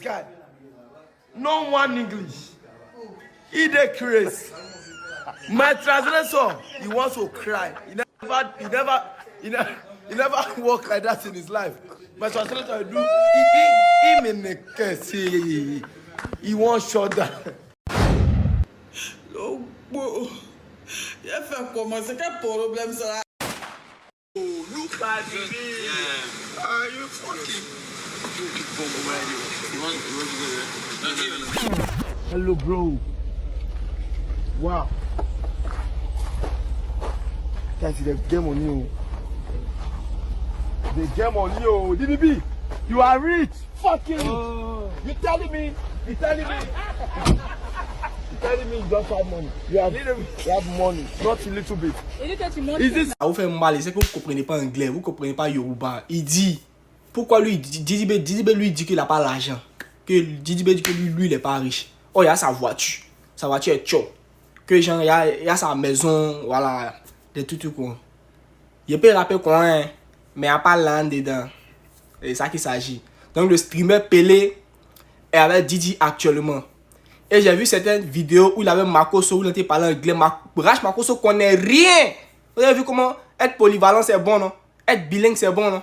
guy. No one English. He dey crazy. My translator, he wants to cry. He never walk like that in his life. My translator do. He in the case. He won't shut down. Oh, boy. Il a fait comment? C'est quel problème ça? Oh, look at me. Yeah. Are you fucking? Hello, bro. Wow. Guys, the game on you. The game on you. DDB, you are rich. Fucking. Oh. You telling me? You telling me you don't have money. You have money, not a little bit. Is this? Ça vous fait mal, c'est que vous ne comprenez pas anglais, vous ne comprenez pas Yoruba. Il dit, pourquoi lui, Didibé lui dit qu'il n'a pas l'argent. Que Didibé dit que lui il n'est pas riche. Oh, il y a sa voiture est chaude. Que genre, il y a sa maison, voilà, des tout quoi. Il peut rappeler quoi, mais il n'y a pas l'âne dedans. C'est ça qu'il s'agit. Donc le streamer Pelé est avec Didi actuellement. Et j'ai vu certaines vidéos où il avait Makoso, où il était parlé anglais. Rach Makoso connaît rien. Vous avez vu comment être polyvalent c'est bon, non? Être bilingue c'est bon, non?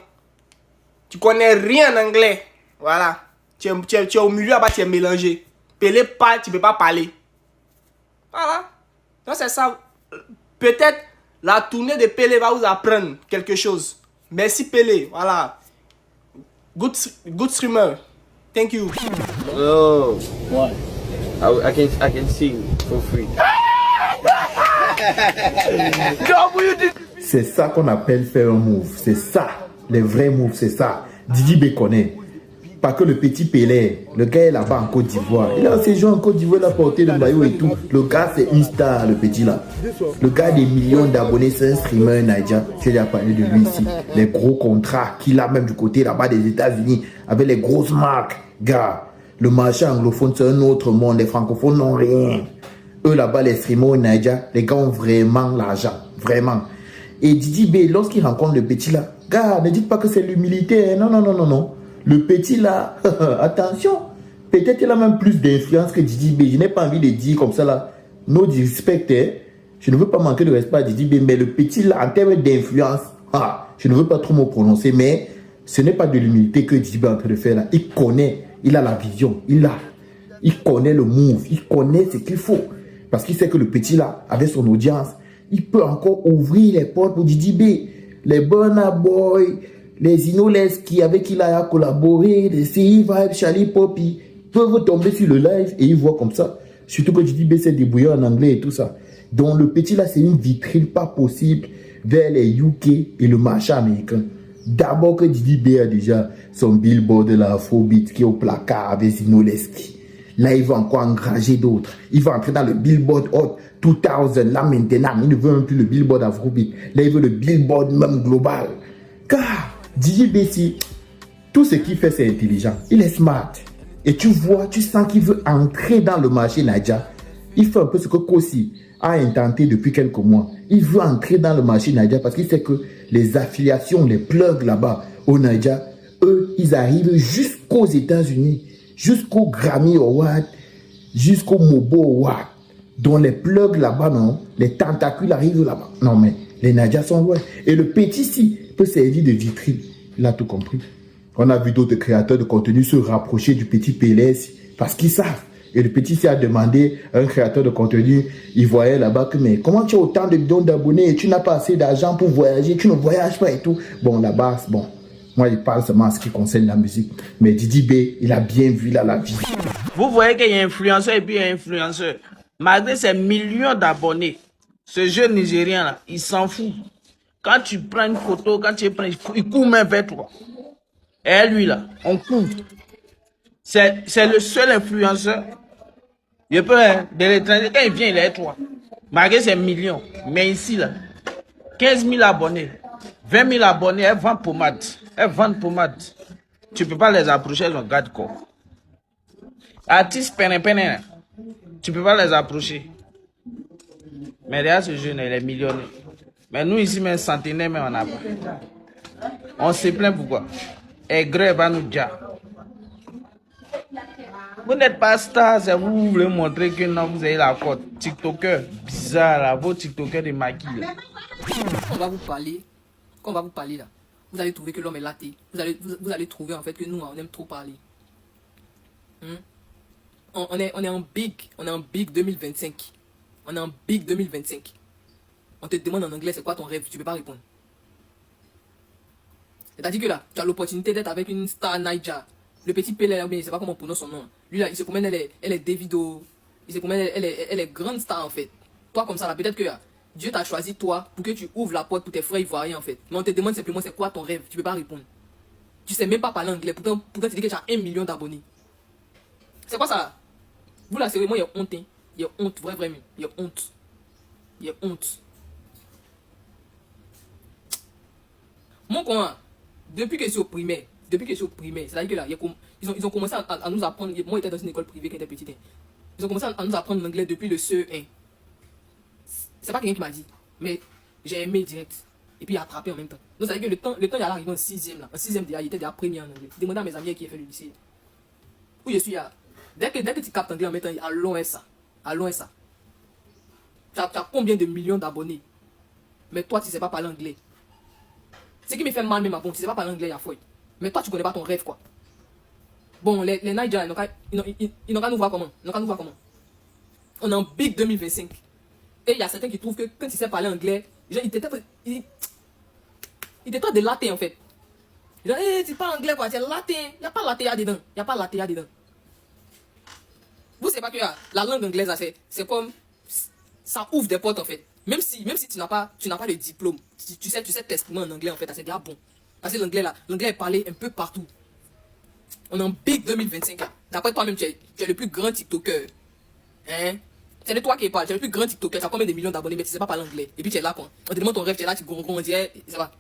Tu connais rien en anglais. Voilà. Tu es au milieu là-bas, tu es mélangé. Pelé parle, tu ne peux pas parler. Voilà. Donc c'est ça. Peut-être la tournée de Pelé va vous apprendre quelque chose. Merci Pelé. Voilà. Good streamer. Thank you. Oh. What? I can sing for free. C'est ça qu'on appelle faire un move. C'est ça. Les vrais moves, c'est ça. Didi B connaît. Pas que le petit Pelé. Le gars est là-bas en Côte d'Ivoire. Il a séjour en Côte d'Ivoire, il a porté le maillot et tout. Le gars, c'est une star, le petit là. Le gars a des millions d'abonnés, c'est un streamer Naija. J'ai déjà parlé de lui ici. Les gros contrats qu'il a même du côté là-bas des États-Unis avec les grosses marques. Gars, le marché anglophone, c'est un autre monde. Les francophones n'ont rien. Eux là-bas, les streamers Naija, les gars ont vraiment l'argent. Vraiment. Et Didi B, lorsqu'il rencontre le petit là, gars, ne dites pas que c'est l'humilité. Non, non, non, non, non. Le petit là, attention, peut-être qu'il a même plus d'influence que Didi B. Je n'ai pas envie de dire comme ça là, no disrespect, hein. Je ne veux pas manquer de respect à Didi B, mais le petit là, en termes d'influence, je ne veux pas trop me prononcer, mais ce n'est pas de l'humilité que Didi B est en train de faire là. Il connaît, il a la vision, il connaît le move, il connaît ce qu'il faut. Parce qu'il sait que le petit là, avec son audience, il peut encore ouvrir les portes pour Didi B. Les Burna Boy, les Inoleski avec qui il a collaboré, les CI Vibe, Charlie Poppy, peuvent tomber sur le live et ils voient comme ça. Surtout que Didi B s'est débrouillé en anglais et tout ça. Donc le petit là, c'est une vitrine pas possible vers les UK et le marché américain. D'abord que Didi B a déjà son billboard de l'Afrobeat qui est au placard avec Inoleski. Là, il va encore engager d'autres. Il va entrer dans le billboard Hot 2000. Là maintenant, il ne veut même plus le billboard Afrobeat. Là, il veut le billboard même global. Car Didi B, tout ce qu'il fait, c'est intelligent. Il est smart. Et tu vois, tu sens qu'il veut entrer dans le marché Naija. Il fait un peu ce que Kosi a intenté depuis quelques mois. Il veut entrer dans le marché Naija parce qu'il sait que les affiliations, les plugs là-bas au Naija, eux, ils arrivent jusqu'aux États-Unis, jusqu'au Grammy Award, jusqu'au Mobo Award. Dont les plugs là-bas, non, les tentacules arrivent là-bas. Non, mais les Naija sont loin. Et le petit si peut servir de vitrine. Il a tout compris. On a vu d'autres créateurs de contenu se rapprocher du petit Pelé parce qu'ils savent. Et le petit si a demandé à un créateur de contenu, il voyait là-bas que, mais comment tu as autant de millions d'abonnés et tu n'as pas assez d'argent pour voyager, tu ne voyages pas et tout. Bon, là-bas, bon, moi, il parle seulement en ce qui concerne la musique. Mais Didi B, il a bien vu là la vie. Vous voyez qu'il y a un influenceur et puis il y a un influenceur. Malgré ses millions d'abonnés, ce jeune Nigérien là, il s'en fout. Quand tu prends une photo, quand tu prends, il court même vers toi. Et lui là, on court. C'est le seul influenceur. Je peux, de l'étranger, quand il vient, il est toi. Malgré ses millions. Mais ici là, 15 000 abonnés, 20 000 abonnés, elle vend pommade. Elle vend pommade. Tu peux pas les approcher, elles ont garde corps. Artiste pénin, tu peux pas les approcher. Mais derrière ce jeune, il est millionnaire. Mais nous ici, même centenaire, mais on n'a pas. On se plaint pourquoi. Et grève va nous dire. Vous n'êtes pas star, c'est vous voulez montrer que non, vous avez la cote. TikToker, bizarre là, vos TikTokers de maquille. Là. On va vous parler, quand on va vous parler là, vous allez trouver que l'homme est laté. Vous allez trouver en fait que nous, on aime trop parler. On est en big 2025. On est en big 2025. On te demande en anglais c'est quoi ton rêve, tu peux pas répondre. C'est-à-dire que là, tu as l'opportunité d'être avec une star Naija. Le petit Pelé, je ne sais pas comment on prononce son nom. Lui là, il se promène, elle est Davido. Il se promène, elle est grande star en fait. Toi comme ça là, peut-être que là, Dieu t'a choisi toi pour que tu ouvres la porte pour tes frères ivoiriens en fait. Mais on te demande simplement c'est quoi ton rêve, tu peux pas répondre. Tu sais même pas parler anglais, pourtant tu dis que tu as 1 million d'abonnés. C'est quoi ça là? Vous là, sérieusement, il y a honte. Hein. Il y a honte, vraiment. Il y a honte. Il y a honte. Mon coin, depuis que je suis au primaire, c'est-à-dire que là, ils ont commencé à nous apprendre. Moi, j'étais dans une école privée quand j'étais petit. Hein. Ils ont commencé à nous apprendre l'anglais depuis le CE1. C'est pas quelqu'un qui m'a dit, mais j'ai aimé direct. Et puis attrapé en même temps. Donc, c'est-à-dire que le temps il allait arriver en 6e là. En 6e, il était déjà premier en anglais. Demandez à mes amis qui ont fait le lycée. Où je suis là. Dès que tu captes anglais en même temps, allons ça. Allons ça. Tu as combien de millions d'abonnés? Mais toi, tu sais pas parler anglais. Ce qui me fait mal même à bon, tu sais pas parler anglais, il y a foi. Mais toi, tu connais pas ton rêve, quoi. Bon, les Nigérians, ils n'ont qu'à nous voir comment. On est en big 2025. Et il y a certains qui trouvent que quand tu sais parler anglais, genre, ils te traitent de laté, en fait. Genre, hey, tu parles anglais, quoi, c'est laté. Il n'y a pas laté dedans. Vous savez pas que la langue anglaise, c'est comme... Ça ouvre des portes, en fait. Même si tu n'as pas le diplôme, tu sais t'exprimer en anglais en fait, c'est déjà bon. Parce que l'anglais est parlé un peu partout. On est en big 2025. D'après toi-même, tu es le plus grand TikToker. Hein? C'est de toi qui parle, tu es le plus grand TikToker, tu as combien de millions d'abonnés, mais tu sais pas parler anglais. Et puis tu es là quoi. On te demande ton rêve, tu es là, tu gongon, on dirait, ça va.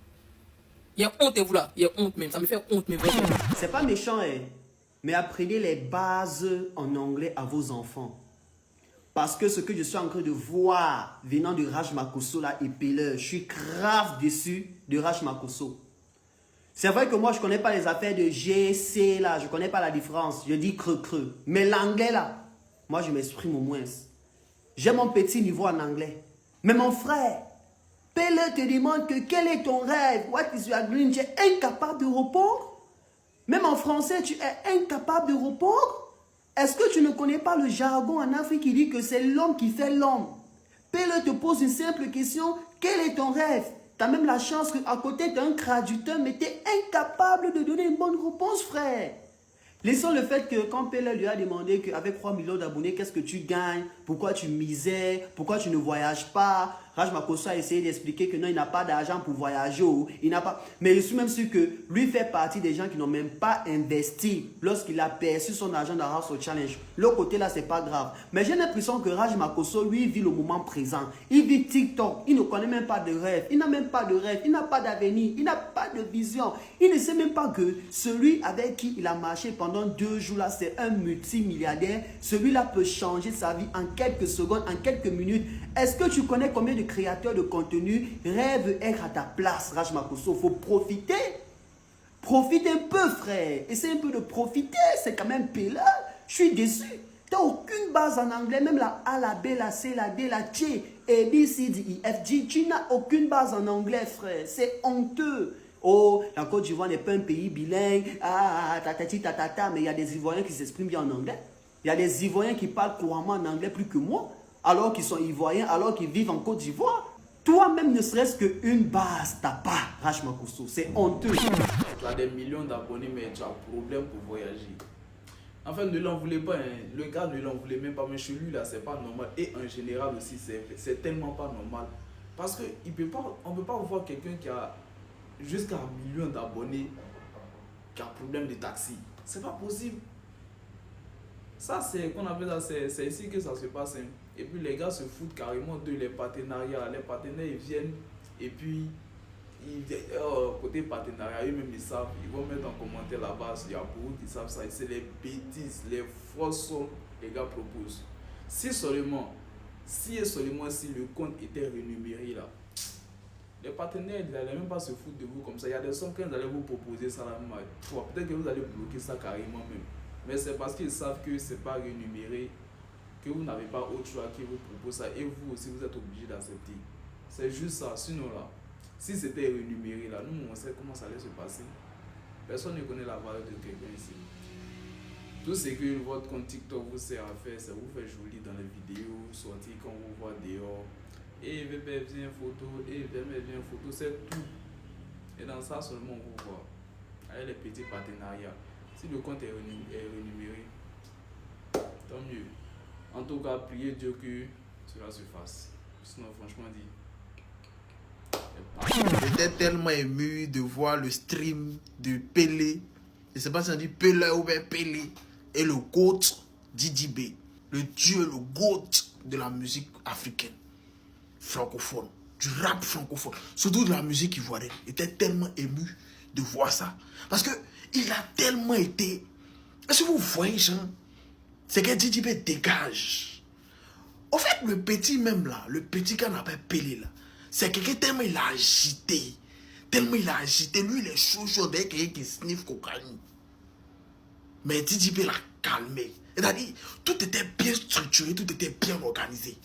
Il y a honte, vous là. Il y a honte même, ça me fait honte même. C'est pas méchant, mais apprenez les bases en anglais à vos enfants. Parce que ce que je suis en train de voir venant de Raj Makosso là et Peleur, je suis grave déçu de Raj Makosso. C'est vrai que moi je connais pas les affaires de GC là, je connais pas la différence, je dis creux. Mais l'anglais là, moi je m'exprime au moins. J'ai mon petit niveau en anglais. Mais mon frère, Peleur te demande que quel est ton rêve, what is your dream, tu es incapable de répondre. Même en français, tu es incapable de répondre. Est-ce que tu ne connais pas le jargon en Afrique qui dit que c'est l'homme qui fait l'homme? Peleur te pose une simple question. Quel est ton rêve? Tu as même la chance qu'à côté, tu as un traducteur, mais tu es incapable de donner une bonne réponse, frère. Laissons le fait que quand Peleur lui a demandé qu'avec 3 millions d'abonnés, qu'est-ce que tu gagnes? Pourquoi tu misais? Pourquoi tu ne voyages pas? Raj Makosso a essayé d'expliquer que non, il n'a pas d'argent pour voyager. Il n'a pas... Mais je suis même sûr que lui fait partie des gens qui n'ont même pas investi lorsqu'il a perçu son argent dans House of Challenge. L'autre côté là, c'est pas grave. Mais j'ai l'impression que Raj Makosso, lui, vit le moment présent. Il vit TikTok. Il ne connaît même pas de rêve. Il n'a même pas de rêve. Il n'a pas d'avenir. Il n'a pas de vision. Il ne sait même pas que celui avec qui il a marché pendant 2 jours là, c'est un multimilliardaire. Celui-là peut changer sa vie en quelques secondes, en quelques minutes. Est-ce que tu connais combien de créateurs de contenu rêvent être à ta place, Raj Makosso? Il faut profiter. Profite un peu, frère. Essaye un peu de profiter. C'est quand même Peleur. Je suis déçu. Tu n'as aucune base en anglais. Même la A, la B, la C, la D, la T, A, B, C, D, E, F, G. Tu n'as aucune base en anglais, frère. C'est honteux. Oh, la Côte d'Ivoire n'est pas un pays bilingue. Mais il y a des Ivoiriens qui s'expriment bien en anglais. Il y a des Ivoiriens qui parlent couramment en anglais plus que moi. Alors qu'ils sont Ivoiriens, alors qu'ils vivent en Côte d'Ivoire. Toi-même, ne serait-ce qu'une base, t'as pas, Raj Makosso. C'est honteux. Tu as des millions d'abonnés, mais tu as un problème pour voyager. Enfin, ne l'en voulez pas. Hein. Le gars ne l'en voulait même pas. Mais chez lui, là, c'est pas normal. Et en général aussi, c'est tellement pas normal. Parce qu'on ne peut pas voir quelqu'un qui a jusqu'à 1 million d'abonnés qui a un problème de taxi. C'est pas possible. Ça, c'est qu'on appelle ça, c'est ici que ça se passe. Hein. Et puis les gars se foutent carrément de les partenariats. Les partenaires, ils viennent et puis, côté partenariat, eux-mêmes, ils savent. Ils vont mettre en commentaire là-bas. Il y a beaucoup qui savent ça. C'est les bêtises, les fausses sommes que les gars proposent. Si et seulement si le compte était rémunéré là, les partenaires, ils n'allaient même pas se foutre de vous comme ça. Il y a des sommes quand ils allaient vous proposer ça là, peut-être que vous allez bloquer ça carrément même. Mais c'est parce qu'ils savent que c'est pas rémunéré, que vous n'avez pas autre choix qui vous propose ça. Et vous aussi, vous êtes obligé d'accepter. C'est juste ça. Sinon là, si c'était rémunéré là, nous on sait comment ça allait se passer. Personne ne connaît la valeur de quelqu'un ici. Tout ce que votre compte TikTok vous sert à faire, c'est vous faire joli dans les vidéos, sortir quand vous voit dehors. Et bébé viens photo, et bébé viens photo, c'est tout. Et dans ça seulement on vous voit. Avec les petits partenariats. Si le compte est rémunéré, tant mieux. En tout cas, priez Dieu que cela se fasse. Sinon, franchement dit. J'étais tellement ému de voir le stream de Pelé. Je ne sais pas si on dit Pelé ou bien Pelé. Et le GOAT Didi B. Le dieu, le GOAT de la musique africaine. Francophone. Du rap francophone. Surtout de la musique ivoirienne. J'étais tellement ému de voir ça. Parce que il a tellement été... Est-ce que vous voyez, Jean? C'est que Didi B dégage. Au fait, le petit même là, le petit qu'on appelle Pelé là, c'est quelqu'un tellement il a agité. Tellement il a agité. Lui, il est chaud dès quelqu'un qui sniffe cocaïne. Mais Didi B l'a calmé. C'est-à-dire, tout était bien structuré, tout était bien organisé.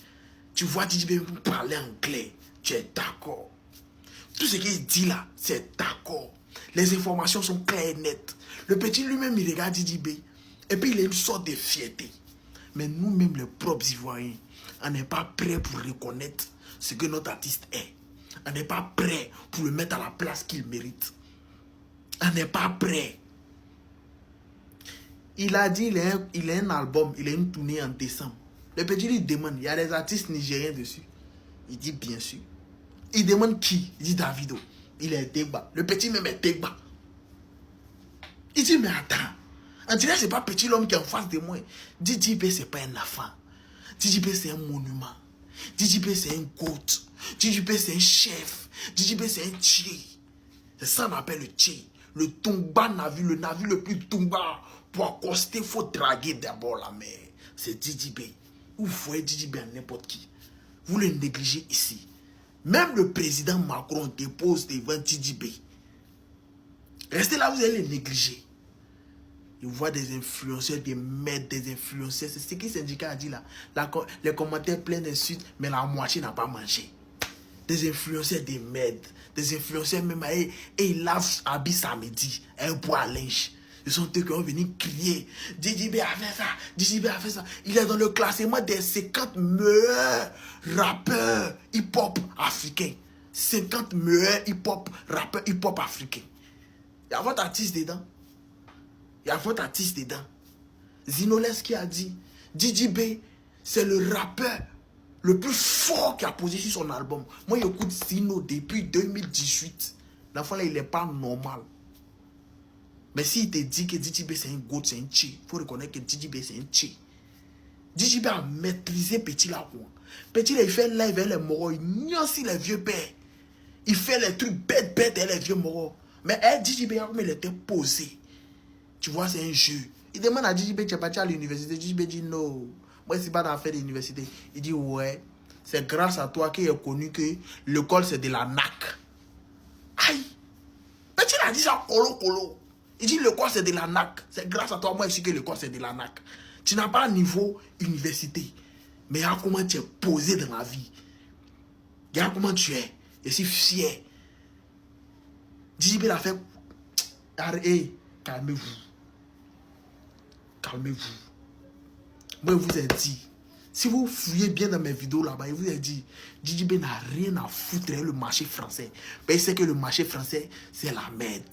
Tu vois Didi B parler anglais, tu es d'accord. Tout ce qu'il dit là, c'est d'accord. Les informations sont claires et nettes. Le petit lui-même, il regarde Didi B. Et puis, il a une sorte de fierté. Mais nous-mêmes, les propres Ivoiriens, on n'est pas prêts pour reconnaître ce que notre artiste est. On n'est pas prêts pour le mettre à la place qu'il mérite. On n'est pas prêts. Il a dit il a un album, il a une tournée en décembre. Le petit lui demande, il y a des artistes nigériens dessus. Il dit bien sûr. Il demande qui? Il dit Davido. Il est Degba. Le petit même est Degba. Il dit mais attends. On dirait que ce n'est pas petit l'homme qui est en face de moi. Didi B, ce n'est pas un enfant. Didi B, c'est un monument. Didi B, c'est un goat. Didi B, c'est un chef. Didi B, c'est un tché. C'est ça qu'on appelle le tché. Le Tumba navire, le navire le plus Tumba. Pour accoster, il faut draguer d'abord la mer. C'est Didi B. Vous voyez Didi B à n'importe qui. Vous le négligez ici. Même le président Macron dépose devant Didi B. Restez là, vous allez le négliger. Il voit des influenceurs, des maîtres, des influenceurs. C'est ce que syndicat a dit là. Les commentaires pleins d'insultes, mais la moitié n'a pas mangé. Des influenceurs, des maîtres. Des influenceurs même, et ils lavent habits samedi. Un bois à linge. Ils sont eux qui vont venir crier. Didi B a fait ça. Didi B a fait ça. Il est dans le classement des 50 meilleurs rappeurs hip-hop africains. 50 meilleurs rappeurs hip-hop africains. Il y a votre artiste dedans. Il y a votre artiste dedans. Zinoles qui a dit, Didi B, c'est le rappeur le plus fort qui a posé sur son album. Moi, j'écoute Zino depuis 2018. L'enfant là, il n'est pas normal. Mais s'il te dit que Didi B c'est un goat, c'est un tché, il faut reconnaître que Didi B c'est un tché. Didi B a maîtrisé Petit là. Petit là, il fait live avec les moros, il niasse les vieux pères. Il fait les trucs bêtes avec les vieux moros. Mais Didi B, comme il était posé. Tu vois, c'est un jeu. Il demande à Didi B, tu es parti à l'université. Didi B dit non. Moi, c'est pas dans l'affaire de l'université. Il dit ouais. C'est grâce à toi qu'il a connu que l'école c'est de la NAC. Aïe. Petit a dit ça colo. Il dit l'école c'est de la NAC. C'est grâce à toi, moi, je sais que l'école c'est de la NAC. Tu n'as pas un niveau université. Mais regarde comment tu es posé dans la vie. Regarde comment tu es. Je suis fier. Didi B l'a fait. Hey, calmez-vous. Calmez-vous. Moi, je vous ai dit, si vous fouillez bien dans mes vidéos là-bas, je vous ai dit, Didi B n'a rien à foutre avec le marché français. Mais il sait que le marché français, c'est la merde.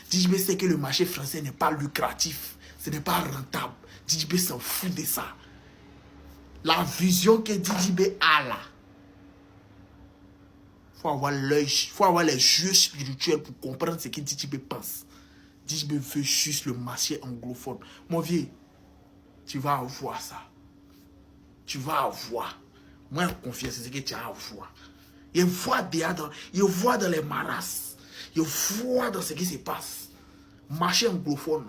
Didi B sait que le marché français n'est pas lucratif. Ce n'est pas rentable. Didi B s'en fout de ça. La vision que Didi B a là, il faut avoir l'œil, il faut avoir les yeux spirituels pour comprendre ce que Didi B pense. Didi B veut juste le marché anglophone. Mon vieux, tu vas avoir ça. Tu vas avoir. Moi, je confie, c'est ce que tu vas avoir. Il voit dans les maras. Il voit dans ce qui se passe. Marché anglophone,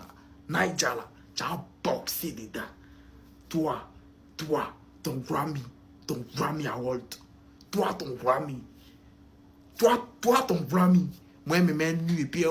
Naija, là, tu as boxé dedans. Toi, ton Grammy Award. Toi, ton Grammy. Toi, ton Grammy. Moi, je me mets nu et puis,